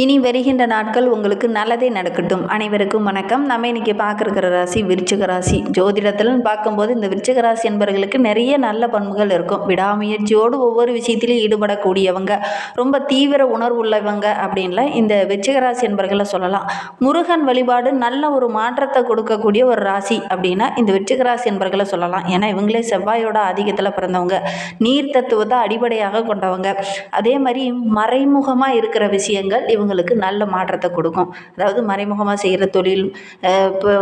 இனி வருகின்ற நாட்கள் உங்களுக்கு நல்லதே நடக்கட்டும். அனைவருக்கும் வணக்கம். நம்ம இன்னைக்கு பார்க்குற ராசி விருச்சிக ராசி. ஜோதிடத்தில்னு பார்க்கும்போது இந்த விருச்சிக ராசி என்பவர்களுக்கு நிறைய நல்ல பண்புகள் இருக்கும். விடாமுயற்சியோடு ஒவ்வொரு விஷயத்திலையும் ஈடுபடக்கூடியவங்க, ரொம்ப தீவிர உணர்வு உள்ளவங்க அப்படின்லாம் இந்த விருச்சிக ராசி என்பவர்களை சொல்லலாம். முருகன் வழிபாடு நல்ல ஒரு மாற்றத்தை கொடுக்கக்கூடிய ஒரு ராசி அப்படின்னா இந்த விருச்சிக ராசி என்பவர்களை சொல்லலாம். ஏன்னா இவங்களே செவ்வாயோட ஆதிக்கத்தில் பிறந்தவங்க, நீர் தத்துவத்தை அடிப்படையாக கொண்டவங்க. அதே மாதிரி மறைமுகமாக இருக்கிற விஷயங்கள் இவங்களுக்கு நல்ல மாற்றத்தை கொடுக்கும். அதாவது மறைமுகமாக செய்கிற தொழில்,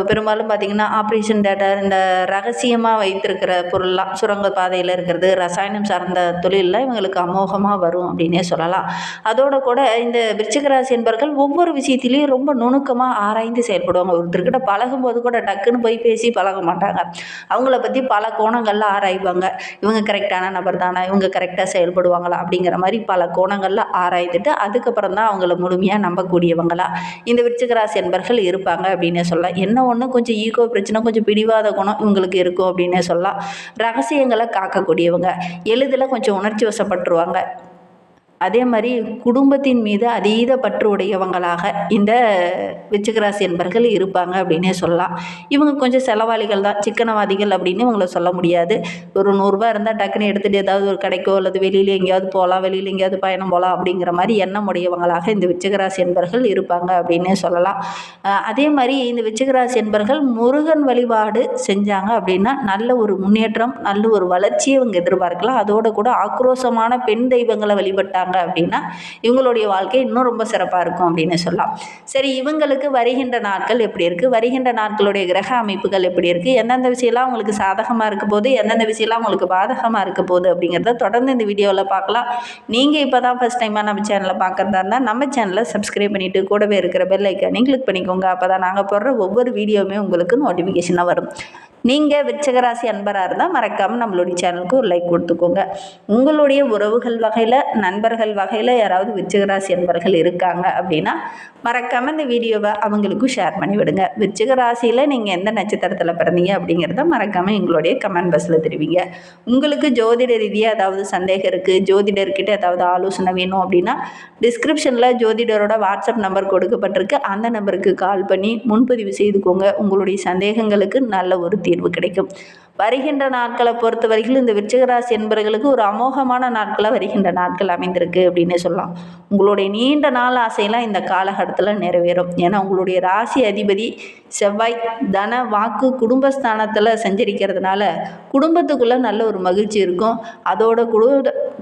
பெரும்பாலும் பார்த்திங்கன்னா ஆப்ரேஷன் தேட்டர், இந்த ரகசியமாக வைத்திருக்கிற பொருள்லாம், சுரங்க பாதையில் இருக்கிறது, ரசாயனம் சார்ந்த தொழிலில் இவங்களுக்கு அமோகமாக வரும் அப்படின்னே சொல்லலாம். அதோட கூட இந்த விருச்சிக ராசி என்பவர்கள் ஒவ்வொரு விஷயத்திலையும் ரொம்ப நுணுக்கமாக ஆராய்ந்து செயல்படுவாங்க. ஒருத்தர்கிட்ட பழகும்போது கூட டக்குன்னு போய் பேசி பழக மாட்டாங்க. அவங்கள பற்றி பல கோணங்களில் ஆராய்வாங்க. இவங்க கரெக்டான நபர் தானா, இவங்க கரெக்டாக செயல்படுவாங்களா அப்படிங்கிற மாதிரி பல கோணங்களில் ஆராய்ந்துட்டு அதுக்கப்புறம் தான் அவங்கள முழுமையாக நம்பக்கூடியவங்களா இந்த விருச்சிக ராசி என்பர்கள் இருப்பாங்க அப்படின்னே சொல்லலாம். என்ன ஒன்று கொஞ்சம் ஈகோ பிரச்சனை, கொஞ்சம் பிடிவாத குணம் இவங்களுக்கு இருக்கும் அப்படின்னே சொல்லலாம். ரகசியங்களை காக்கக்கூடியவங்க, எளிதில் கொஞ்சம் உணர்ச்சி வசப்பட்டுருவாங்க. அதே மாதிரி குடும்பத்தின் மீது அதீத பற்று உடையவங்களாக இந்த விருச்சிக ராசி என்பர்கள் இருப்பாங்க அப்படின்னே சொல்லலாம். இவங்க கொஞ்சம் செலவாளிகள் தான், சிக்கனவாதிகள் அப்படின்னு இவங்களை சொல்ல முடியாது. ஒரு 100 ரூபா இருந்தால் டக்குன்னு எடுத்துகிட்டு ஏதாவது ஒரு கடைக்கோ அல்லது வெளியில் எங்கேயாவது போகலாம், வெளியில் எங்கேயாவது பயணம் போகலாம் அப்படிங்கிற மாதிரி எண்ணம் உடையவங்களாக இந்த விருச்சிக ராசி என்பர்கள் இருப்பாங்க அப்படின்னே சொல்லலாம். அதே மாதிரி இந்த விருச்சிக ராசி என்பர்கள் முருகன் வழிபாடு செஞ்சாங்க அப்படின்னா நல்ல ஒரு முன்னேற்றம், நல்ல ஒரு வளர்ச்சியை இவங்க எதிர்பார்க்கலாம். அதோட கூட ஆக்ரோஷமான பெண் தெய்வங்களை வழிபட்டாங்க அப்படின்னா இவங்களுடைய வாழ்க்கை இன்னும் ரொம்ப சிறப்பாக இருக்கும் அப்படின்னு சொல்லலாம். சரி, இவங்களுக்கு வருகின்ற நாட்கள் எப்படி இருக்குது, வருகின்ற நாட்களுடைய கிரக அமைப்புகள் எப்படி இருக்குது, எந்தெந்த விஷயம்லாம் உங்களுக்கு சாதகமாக இருக்க போது, எந்தெந்த விஷயம்லாம் உங்களுக்கு பாதகமாக இருக்க போகுது அப்படிங்கிறத தொடர்ந்து இந்த வீடியோவில் பார்க்கலாம். நீங்கள் இப்போ தான் ஃபஸ்ட் டைமாக நம்ம சேனலை பார்க்குறதா இருந்தால் நம்ம சேனலை சப்ஸ்கிரைப் பண்ணிவிட்டு கூடவே இருக்கிற பெல் ஐக்கானை கிளிக் பண்ணிக்கோங்க. அப்போ தான் நாங்கள் போடுற ஒவ்வொரு வீடியோவுமே உங்களுக்கு நோட்டிஃபிகேஷனாக வரும். நீங்கள் விருச்சிக ராசி அன்பராக இருந்தால் மறக்காமல் நம்மளுடைய சேனலுக்கு ஒரு லைக் கொடுத்துக்கோங்க. உங்களுடைய உறவுகள் வகையில், நண்பர்கள் வகையில் யாராவது விருச்சிக ராசி அன்பர்கள் இருக்காங்க அப்படின்னா மறக்காமல் இந்த வீடியோவை அவங்களுக்கும் ஷேர் பண்ணி விடுங்க. விருச்சிக ராசியில் நீங்கள் எந்த நட்சத்திரத்தில் பிறந்தீங்க அப்படிங்கிறத மறக்காமல் எங்களுடைய கமெண்ட் பாக்ஸில் தெரிவிங்க. உங்களுக்கு ஜோதிட ரீதியாக ஏதாவது சந்தேகம் இருக்குது, ஜோதிடர்கிட்ட ஏதாவது ஆலோசனை வேணும் அப்படின்னா டிஸ்கிரிப்ஷனில் ஜோதிடரோட வாட்ஸ்அப் நம்பர் கொடுக்கப்பட்டிருக்கு. அந்த நம்பருக்கு கால் பண்ணி முன்பதிவு செய்துக்கோங்க. உங்களுடைய சந்தேகங்களுக்கு நல்ல ஒரு தீர்வு கிடைக்கும். வருகின்ற நாட்களை பொறுத்த வரைக்கும் இந்த விருச்சிக ராசி என்பவர்களுக்கு ஒரு அமோகமான நாட்களாக வருகின்ற நாட்கள் அமைந்திருக்கு அப்படின்னு சொல்லலாம். உங்களுடைய நீண்ட நாள் ஆசையெல்லாம் இந்த காலகட்டத்தில் நிறைவேறும். ஏன்னா உங்களுடைய ராசி அதிபதி செவ்வாய் தன வாக்கு குடும்பஸ்தானத்தில் சஞ்சரிக்கிறதுனால குடும்பத்துக்குள்ளே நல்ல ஒரு மகிழ்ச்சி இருக்கும். அதோட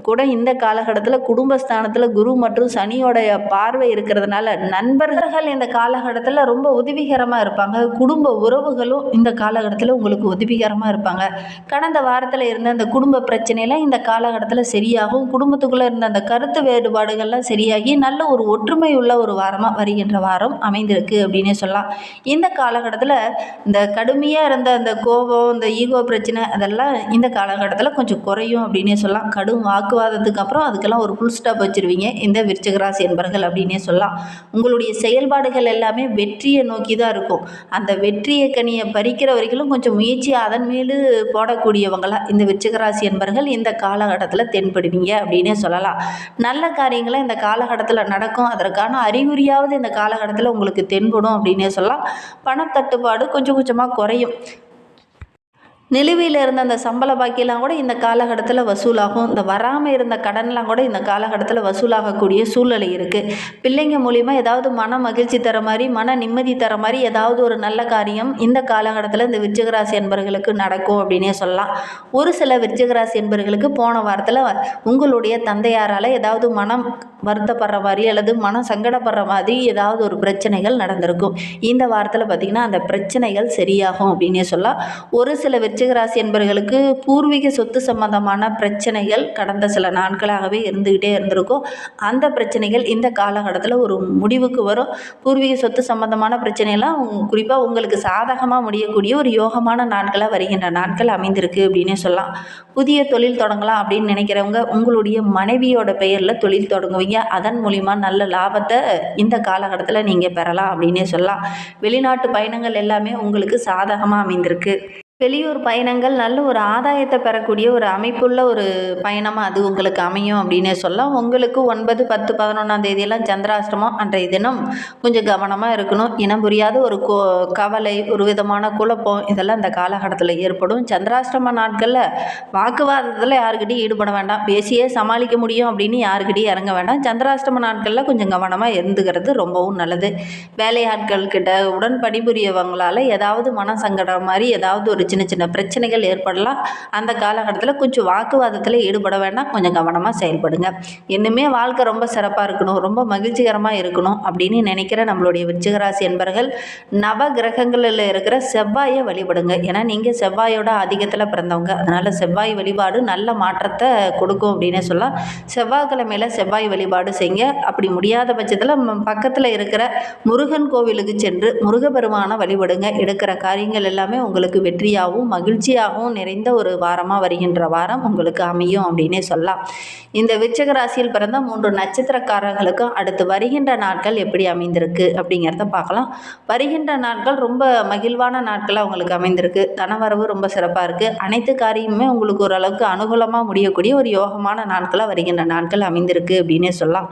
கூட இந்த காலகட்டத்தில் குடும்பஸ்தானத்தில் குரு மற்றும் சனியோடைய பார்வை இருக்கிறதுனால நண்பர்கள் இந்த காலகட்டத்தில் ரொம்ப உதவிகரமாக இருப்பாங்க. குடும்ப உறவுகளும் இந்த காலகட்டத்தில் உங்களுக்கு உதவிகரமாக இருப்பாங்க. கடந்த வாரத்தில் இருந்த அந்த குடும்ப பிரச்சனைலாம் இந்த காலகட்டத்தில் சரியாகும். குடும்பத்துக்குள்ளே இருந்த அந்த கருத்து வேறுபாடுகள்லாம் சரியாகி நல்ல ஒரு ஒற்றுமை உள்ள ஒரு வாரமாக வருகின்ற வாரம் அமைந்திருக்கு அப்படின்னே சொல்லலாம். இந்த காலகட்டத்தில் இந்த கடுமையாக இருந்த அந்த கோபம், இந்த ஈகோ பிரச்சனை அதெல்லாம் இந்த காலகட்டத்தில் கொஞ்சம் குறையும் அப்படின்னே சொல்லலாம். கடும் வாக்குவாதத்துக்கு அப்புறம் அதுக்கெல்லாம் ஒரு ஃபுல் ஸ்டாப் வச்சுருவீங்க இந்த விருச்சிக ராசி என்பர்கள் அப்படின்னே சொல்லலாம். உங்களுடைய செயல்பாடுகள் எல்லாமே வெற்றியை நோக்கி தான் இருக்கும். அந்த வெற்றியை கனியை பறிக்கிற வரைக்கும் கொஞ்சம் முயற்சி அதன் மீது போடக்கூடியவங்களா இந்த விருச்சிக ராசி என்பர்கள் இந்த காலகட்டத்தில் தென்படுவீங்க அப்படின்னே சொல்லலாம். நல்ல காரியங்களை இந்த காலகட்டத்தில் நடக்கும். அதற்கான அறிகுறியாவது இந்த காலகட்டத்தில் உங்களுக்கு தென்படும் அப்படின்னே சொல்லலாம். பணத்தட்டுப்பாடு கொஞ்சம் கொஞ்சமாக குறையும். நிலுவையில் இருந்த அந்த சம்பள பாக்கியெல்லாம் கூட இந்த காலகட்டத்தில் வசூலாகும். இந்த வராமல் இருந்த கடன்லாம் கூட இந்த காலகட்டத்தில் வசூலாகக்கூடிய சூழ்நிலை இருக்குது. பிள்ளைங்க மூலிமா ஏதாவது மன மகிழ்ச்சி தர மாதிரி, மன நிம்மதி தர மாதிரி ஏதாவது ஒரு நல்ல காரியம் இந்த காலகட்டத்தில் இந்த விருச்சிக ராசி என்பர்களுக்கு நடக்கும் அப்படின்னே சொல்லலாம். ஒரு சில விருச்சிக ராசி என்பர்களுக்கு போன வாரத்தில் உங்களுடைய தந்தையாரால் ஏதாவது மனம் வருத்தப்படுற மாதிரி அல்லது மனம் சங்கடப்படுற மாதிரி ஏதாவது ஒரு பிரச்சனைகள் நடந்திருக்கும். இந்த வாரத்தில் பார்த்திங்கன்னா அந்த பிரச்சனைகள் சரியாகும் அப்படின்னே சொல்லலாம். ஒரு சில விருச்சிக ராசி என்பவர்களுக்கு பூர்வீக சொத்து சம்பந்தமான பிரச்சனைகள் கடந்த சில நாட்களாகவே இருந்துக்கிட்டே இருந்திருக்கும். அந்த பிரச்சனைகள் இந்த காலகட்டத்தில் ஒரு முடிவுக்கு வரும். பூர்வீக சொத்து சம்பந்தமான பிரச்சனைலாம் குறிப்பாக உங்களுக்கு சாதகமாக முடியக்கூடிய ஒரு யோகமான நாட்களாக வருகின்ற நாட்கள் அமைந்திருக்கு அப்படின்னே சொல்லலாம். புதிய தொழில் தொடங்கலாம் அப்படின்னு நினைக்கிறவங்க உங்களுடைய மனைவியோட பெயரில் தொழில் தொடங்குவீங்க. அதன் மூலிமா நல்ல லாபத்தை இந்த காலகட்டத்தில் நீங்கள் பெறலாம் அப்படின்னே சொல்லலாம். வெளிநாட்டு பயணங்கள் எல்லாமே உங்களுக்கு சாதகமாக அமைந்திருக்கு. வெளியூர் பயணங்கள் நல்ல ஒரு ஆதாயத்தை பெறக்கூடிய ஒரு அமைப்புள்ள ஒரு பயணமாக அது உங்களுக்கு அமையும் அப்படின்னே சொல்லலாம். உங்களுக்கு 9, 10, 11ஆம் தேதியெல்லாம் சந்திராஷ்டமம். அன்றைய தினம் கொஞ்சம் கவனமாக இருக்கணும். இனம் புரியாத ஒரு கவலை, ஒரு விதமான குழப்பம் இதெல்லாம் இந்த காலகட்டத்தில் ஏற்படும். சந்திராஷ்டம நாட்களில் வாக்குவாதத்தில் யாருக்கிட்டையும் ஈடுபட வேண்டாம். பேசியே சமாளிக்க முடியும் அப்படின்னு யாருக்கிட்டையும் இறங்க வேண்டாம். சந்திராஷ்டம நாட்களில் கொஞ்சம் கவனமாக இருந்துக்கிறது ரொம்பவும் நல்லது. வேலையாட்கள் கிட்ட உடன் பணிபுரியவங்களால் ஏதாவது மன சங்கடம் மாதிரி ஏதாவது ஒரு சின்ன சின்ன பிரச்சனைகள் ஏற்படலாம். அந்த காலகட்டத்தில் கொஞ்சம் வாக்குவாதத்தில் ஈடுபட வேண்டாம். கொஞ்சம் கவனமாக செயல்படுங்க. இன்னுமே வாழ்க்கை ரொம்ப சிறப்பாக இருக்கணும், ரொம்ப மகிழ்ச்சிகரமாக இருக்கணும் அப்படின்னு நினைக்கிற நம்மளுடைய விருச்சிக ராசி என்பர்கள் நவ கிரகங்களில் இருக்கிற செவ்வாயை வழிபடுங்க. ஏன்னா நீங்கள் செவ்வாயோட அதிகத்தில் பிறந்தவங்க. அதனால் செவ்வாய் வழிபாடு நல்ல மாற்றத்தை கொடுக்கும் அப்படின்னே சொல்லலாம். செவ்வாய்க்கிழமையில் செவ்வாய் வழிபாடு செய்யுங்க. அப்படி முடியாத பட்சத்தில் பக்கத்தில் இருக்கிற முருகன் கோவிலுக்கு சென்று முருகப்பெருமானை வழிபடுங்க. எடுக்கிற காரியங்கள் எல்லாமே உங்களுக்கு வெற்றியாகவும் மகிழ்ச்சியாகவும் நிறைந்த ஒரு வாரமாக வருகின்ற வாரம் உங்களுக்கு அமையும் அப்படின்னே சொல்லலாம். இந்த விருச்சிக ராசியில் பிறந்த 3 நட்சத்திரக்காரர்களுக்கும் அடுத்து வருகின்ற நாட்கள் எப்படி அமைந்திருக்கு அப்படிங்கிறத பார்க்கலாம். வருகின்ற நாட்கள் ரொம்ப மகிழ்வான நாட்களாக உங்களுக்கு அமைந்திருக்கு. தனவரவு ரொம்ப சிறப்பாக இருக்குது. அனைத்து காரியமுமே உங்களுக்கு ஓரளவுக்கு அனுகூலமாக முடியக்கூடிய ஒரு யோகமான நாட்களாக வருகின்ற நாட்கள் அமைந்திருக்கு அப்படின்னே சொல்லலாம்.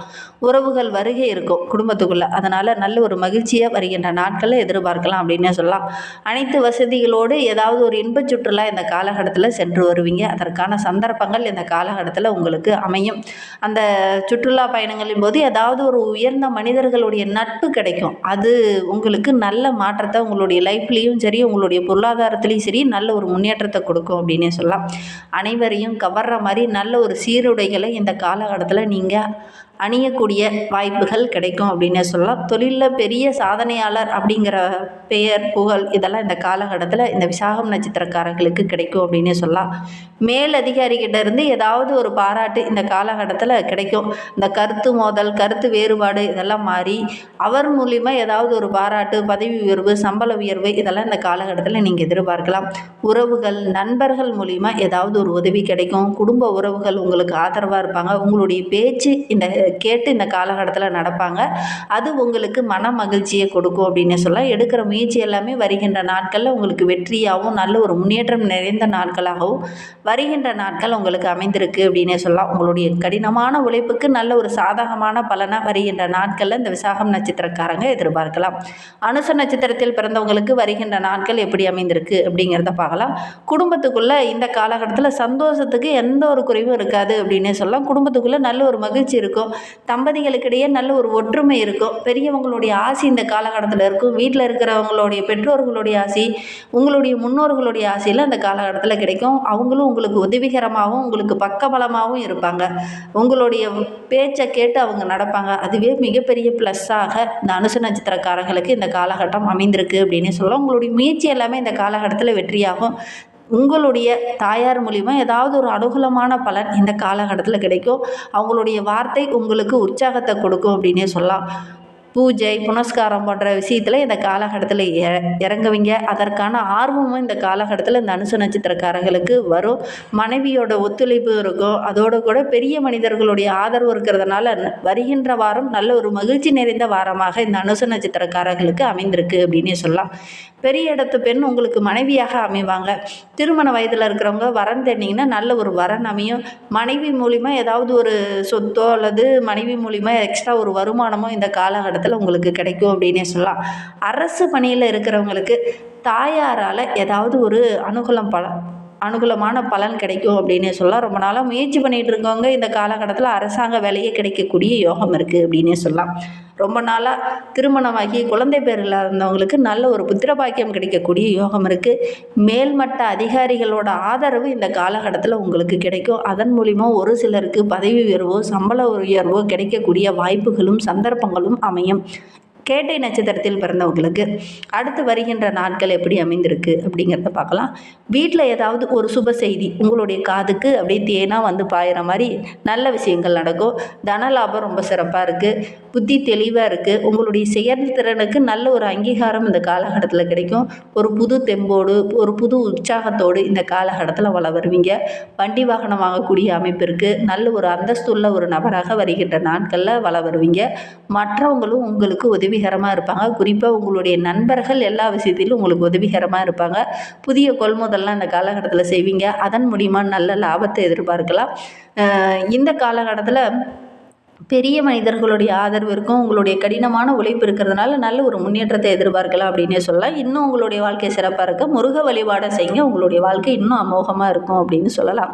உறவுகள் வருகை இருக்கும் குடும்பத்துக்குள்ளே. அதனால் நல்ல ஒரு மகிழ்ச்சியை வருகின்ற நாட்களில் எதிர்பார்க்கலாம் அப்படின்னே சொல்லலாம். அனைத்து வசதிகளோடு ஏதாவது ஒரு இன்பச் சுற்றுலா இந்த காலகட்டத்தில் சென்று வருவீங்க. அதற்கான சந்தர்ப்பங்கள் இந்த காலகட்டத்தில் உங்களுக்கு அமையும். அந்த சுற்றுலா பயணங்களின் போது ஏதாவது ஒரு உயர்ந்த மனிதர்களுடைய நட்பு கிடைக்கும். அது உங்களுக்கு நல்ல மாற்றத்தை உங்களுடைய லைஃப்லேயும் சரி, உங்களுடைய பொருளாதாரத்துலேயும் சரி நல்ல ஒரு முன்னேற்றத்தை கொடுக்கும் அப்படின்னே சொல்லலாம். அனைவரையும் கவர்ற மாதிரி நல்ல ஒரு சீருடைகளை இந்த காலகட்டத்தில் நீங்கள் அணியக்கூடிய வாய்ப்புகள் கிடைக்கும் அப்படின்னே சொல்லலாம். தொழிலில் பெரிய சாதனையாளர் அப்படிங்கிற பெயர், புகழ் இதெல்லாம் இந்த காலகட்டத்தில் இந்த விசாகம் நட்சத்திரக்காரர்களுக்கு கிடைக்கும் அப்படின்னே சொல்லலாம். மேல் அதிகாரிகிட்ட இருந்து ஏதாவது ஒரு பாராட்டு இந்த காலகட்டத்தில் கிடைக்கும். இந்த கருத்து மோதல், கருத்து வேறுபாடு இதெல்லாம் மாறி அவர் மூலிமா ஏதாவது ஒரு பாராட்டு, பதவி உயர்வு, சம்பள உயர்வு இதெல்லாம் இந்த காலகட்டத்தில் நீங்கள் எதிர்பார்க்கலாம். உறவுகள், நண்பர்கள் மூலிமா ஏதாவது ஒரு உதவி கிடைக்கும். குடும்ப உறவுகள் உங்களுக்கு ஆதரவாக இருப்பாங்க. உங்களுடைய பேச்சு கேட்டு இந்த காலகட்டத்தில் நடப்பாங்க. அது உங்களுக்கு மன மகிழ்ச்சியை கொடுக்கும் அப்படின்னு சொல்லலாம். எடுக்கிற முயற்சி எல்லாமே வருகின்ற நாட்களில் உங்களுக்கு வெற்றியாகவும் நல்ல ஒரு முன்னேற்றம் நிறைந்த நாட்களாகவும் வருகின்ற நாட்கள் உங்களுக்கு அமைந்திருக்கு அப்படின்னே சொல்லலாம். உங்களுடைய கடினமான உழைப்புக்கு நல்ல ஒரு சாதகமான பலனை வருகின்ற நாட்களில் இந்த விசாகம் நட்சத்திரக்காரங்க எதிர்பார்க்கலாம். அனுச நட்சத்திரத்தில் பிறந்தவங்களுக்கு வருகின்ற நாட்கள் எப்படி அமைந்திருக்கு அப்படிங்கிறத பார்க்கலாம். குடும்பத்துக்குள்ளே இந்த காலகட்டத்தில் சந்தோஷத்துக்கு எந்த ஒரு குறைவும் இருக்காது அப்படின்னே சொல்லலாம். குடும்பத்துக்குள்ளே நல்ல ஒரு மகிழ்ச்சி இருக்கும். தம்பதிகளுக்கிடையே நல்ல ஒரு ஒற்றுமை இருக்கும். பெரியவங்களுடைய ஆசி இந்த காலகட்டத்தில் இருக்கும். வீட்டில் இருக்கிறவங்களுடைய பெற்றோர்களுடைய ஆசி, உங்களுடைய முன்னோர்களுடைய ஆசையில் அந்த காலகட்டத்தில் கிடைக்கும். அவங்களும் உங்களுக்கு உதவிகரமாகவும் உங்களுக்கு பக்கபலமாகவும் இருப்பாங்க. உங்களுடைய பேச்சை கேட்டு அவங்க நடப்பாங்க. அதுவே மிகப்பெரிய ப்ளஸ்ஸாக இந்த அனுச நட்சத்திரக்காரர்களுக்கு இந்த காலகட்டம் அமைந்திருக்கு அப்படின்னு சொல்லலாம். உங்களுடைய முயற்சி எல்லாமே இந்த காலகட்டத்தில் வெற்றியாகும். உங்களுடைய தாயார் மூலிமா ஏதாவது ஒரு அனுகூலமான பலன் இந்த காலகட்டத்தில் கிடைக்கும். அவங்களுடைய வார்த்தை உங்களுக்கு உற்சாகத்தை கொடுக்கும் அப்படின்னே சொல்லலாம். பூஜை, புனஸ்காரம் போன்ற விஷயத்தில் இந்த காலகட்டத்தில் இறங்குவீங்க. அதற்கான ஆர்வமும் இந்த காலகட்டத்தில் இந்த அனுச நட்சத்திரக்காரர்களுக்கு வரும். மனைவியோட ஒத்துழைப்பு இருக்கும். அதோடு கூட பெரிய மனிதர்களுடைய ஆதரவு இருக்கிறதுனால வருகின்ற வாரம் நல்ல ஒரு மகிழ்ச்சி நிறைந்த வாரமாக இந்த அனுச நட்சத்திரக்காரர்களுக்கு அமைந்திருக்கு அப்படின்னே சொல்லலாம். பெரிய இடத்து பெண் உங்களுக்கு மனைவியாக அமைவாங்க. திருமண வயதில் இருக்கிறவங்க வரன் தேடினீங்கன்னா நல்ல ஒரு வரன் அமையும். மனைவி மூலிமா ஏதாவது ஒரு சொத்தோ அல்லது மனைவி மூலிமா எக்ஸ்ட்ரா ஒரு வருமானமோ இந்த காலகட்டத்தில் உங்களுக்கு கிடைக்கும் அப்படின்னே சொல்லலாம். அரசு பணியில் இருக்கிறவங்களுக்கு தாயாரால் ஏதாவது ஒரு அனுகூலமான பலன் கிடைக்கும் அப்படின்னே சொல்லலாம். ரொம்ப நாளாக முயற்சி பண்ணிகிட்டு இருக்கவங்க இந்த காலகட்டத்தில் அரசாங்க வேலையே கிடைக்கக்கூடிய யோகம் இருக்குது அப்படின்னே சொல்லலாம். ரொம்ப நாளாக திருமணமாகி குழந்தை பேர் இல்லாதவங்களுக்கு நல்ல ஒரு புத்திரபாக்கியம் கிடைக்கக்கூடிய யோகம் இருக்குது. மேல்மட்ட அதிகாரிகளோட ஆதரவு இந்த காலகட்டத்தில் உங்களுக்கு கிடைக்கும். அதன் மூலிமா ஒரு சிலருக்கு பதவி உயர்வோ சம்பள உயர்வோ கிடைக்கக்கூடிய வாய்ப்புகளும் சந்தர்ப்பங்களும் அமையும். கேட்டை நட்சத்திரத்தில் பிறந்தவங்களுக்கு அடுத்து வருகின்ற நாட்கள் எப்படி அமைந்திருக்கு அப்படிங்கிறத பார்க்கலாம். வீட்டில் ஏதாவது ஒரு சுப செய்தி உங்களுடைய காதுக்கு அப்படியே தேனாக வந்து பாயிற மாதிரி நல்ல விஷயங்கள் நடக்கும். தனலாபம் ரொம்ப சிறப்பாக இருக்குது. புத்தி தெளிவாக இருக்குது. உங்களுடைய செயல்திறனுக்கு நல்ல ஒரு அங்கீகாரம் இந்த காலகட்டத்தில் கிடைக்கும். ஒரு புது தெம்போடு ஒரு புது உற்சாகத்தோடு இந்த காலகட்டத்தில் வருவீங்க. வண்டி வாகனம் வாங்கக்கூடிய அமைப்பு இருக்குது. நல்ல ஒரு அந்தஸ்துள்ள ஒரு நபராக வருகின்ற நாட்களில் வருவீங்க. மற்றவங்களும் உங்களுக்கு உதவிகரமாக இருப்பாங்க. குறிப்பாக உங்களுடைய நண்பர்கள் எல்லா விஷயத்திலும் உங்களுக்கு உதவிகரமாக இருப்பாங்க. புதிய கொள்முதல்லாம் இந்த காலகட்டத்தில் செய்வீங்க. அதன் மூலிமா நல்ல லாபத்தை எதிர்பார்க்கலாம். இந்த காலகட்டத்தில் பெரிய மனிதர்களுடைய ஆதரவு இருக்கும். உங்களுடைய கடினமான உழைப்பு இருக்கிறதுனால நல்ல ஒரு முன்னேற்றத்தை எதிர்பார்க்கலாம் அப்படின்னே சொல்லலாம். இன்னும் உங்களுடைய வாழ்க்கை சிறப்பாக இருக்க முருக வழிபாடை செய்யுங்க. உங்களுடைய வாழ்க்கை இன்னும் அமோகமாக இருக்கும் அப்படின்னு சொல்லலாம்.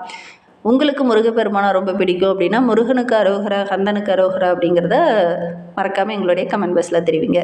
உங்களுக்கு முருகப்பெருமானை ரொம்ப பிடிக்கும் அப்படின்னா முருகனுக்கு அரோகரா, கந்தனுக்கு அரோகரா அப்படிங்கிறத மறக்காமல் எங்களுடைய கமெண்ட் பாக்ஸில் தெரிவிங்க.